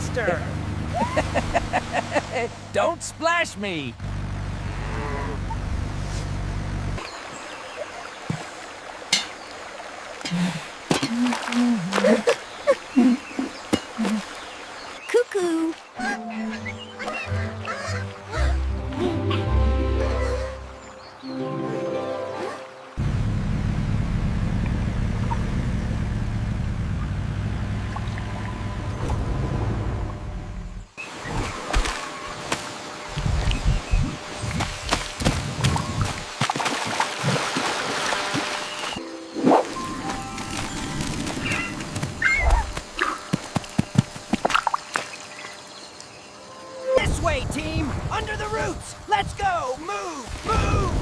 faster! Don't splash me! Cuckoo! This way, team! Under the roots! Let's go! Move! Move!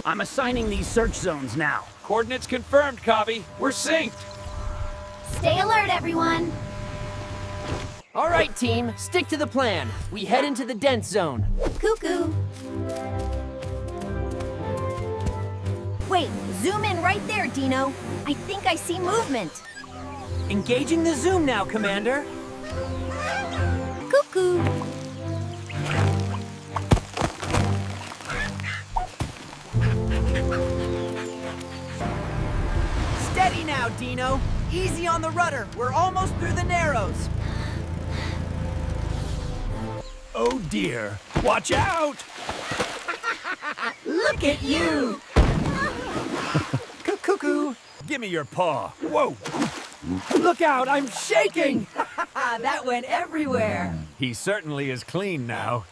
I'm assigning these search zones now. Coordinates confirmed, Cobby. We're synced. Stay alert, everyone! All right, team, stick to the plan. We head into the dense zone. Cuckoo! Wait, zoom in right there, Dino. I think I see movement. Engaging the zoom now, Commander. Cuckoo! Steady now, Dino. Easy on the rudder. We're almost through the Narrows. Oh dear. Watch out! Look at you! Cuckoo! Give me your paw. Whoa! Look out, I'm shaking! That went everywhere. He certainly is clean now.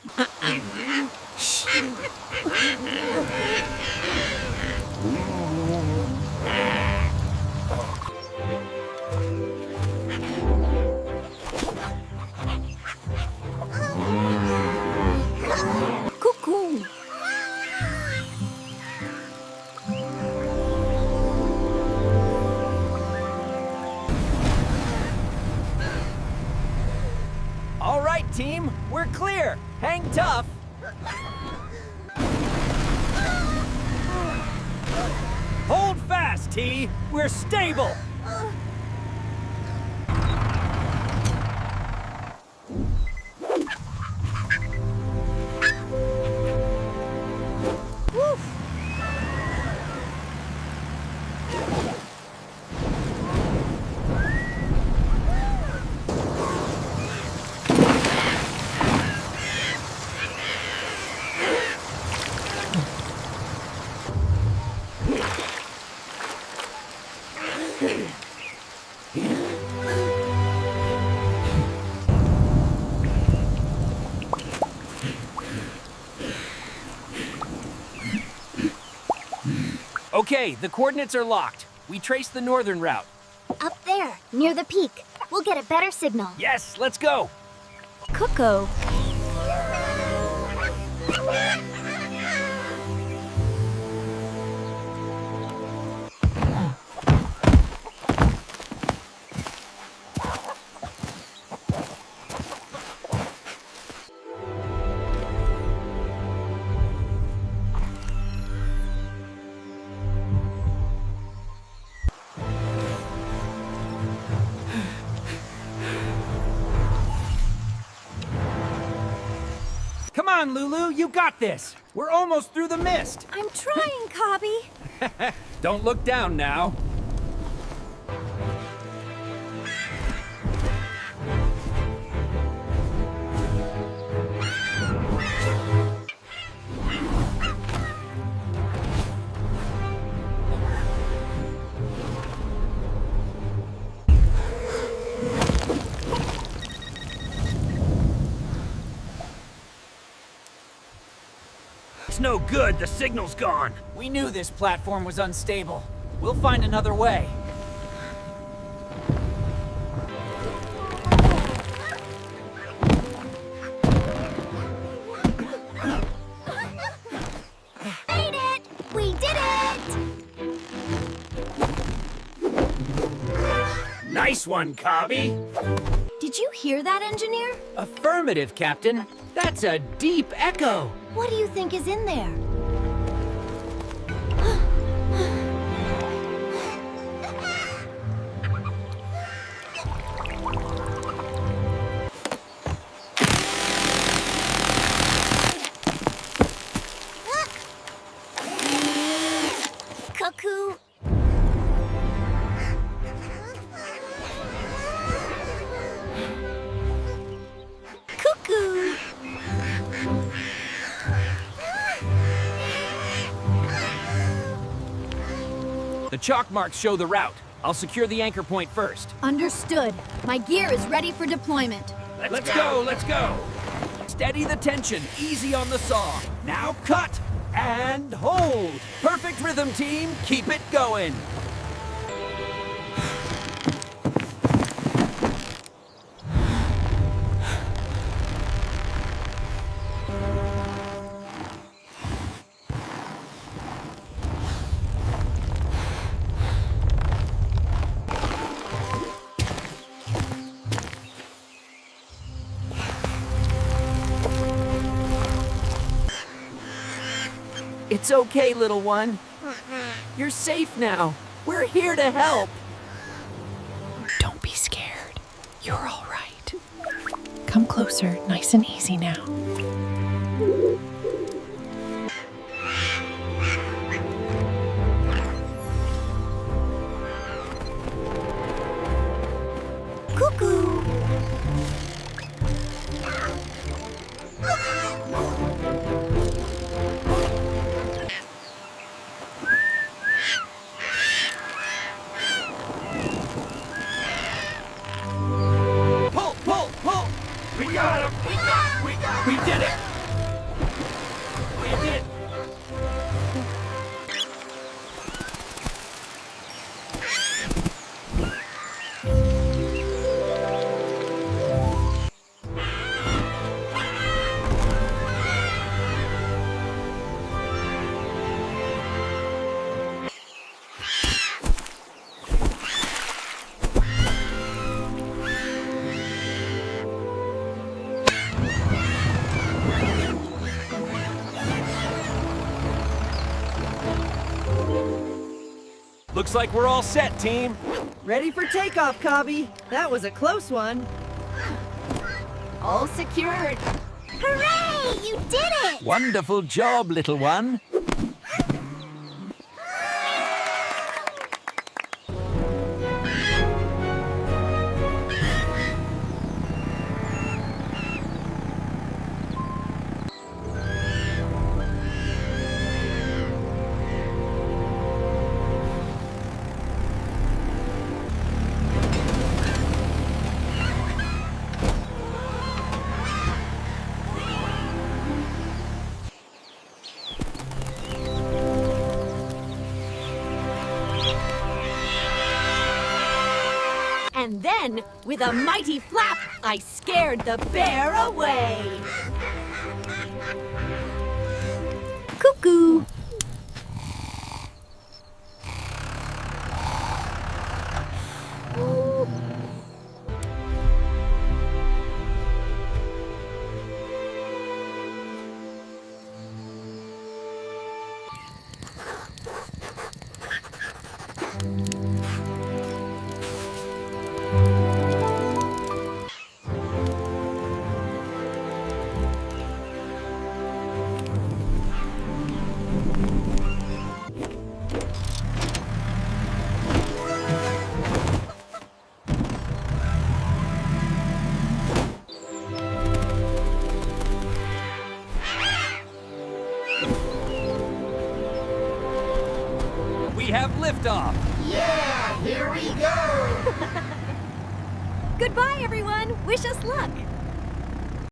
Cuckoo! All right, team, we're clear. Hang tough. Hold fast, T. We're stable. Okay, the coordinates are locked. We traced the northern route. Up there, near the peak. We'll get a better signal. Yes, let's go. Cuckoo! Come on, Lulu, you got this. We're almost through the mist. I'm trying, Cobby. Don't look down now. It's no good, the signal's gone. We knew this platform was unstable. We'll find another way. Made it! We did it! Nice one, Cobby. Did you hear that, engineer? Affirmative, Captain. That's a deep echo. What do you think is in there? Cuckoo. Cuckoo. The chalk marks show the route. I'll secure the anchor point first. Understood. My gear is ready for deployment. Let's go, let's go. Steady the tension, easy on the saw. Now cut and hold. Perfect rhythm, team. Keep it going. It's okay, little one. You're safe now. We're here to help. Don't be scared. You're all right. Come closer, nice and easy now. Cuckoo. Pull, pull, pull. We got him. We did it. We did. Looks like we're all set, team. Ready for takeoff, Cobby. That was a close one. All secured. Hooray! You did it! Wonderful job, little one. And then, with a mighty flap, I scared the bear away. Cuckoo. We have liftoff. Goodbye, everyone. Wish us luck.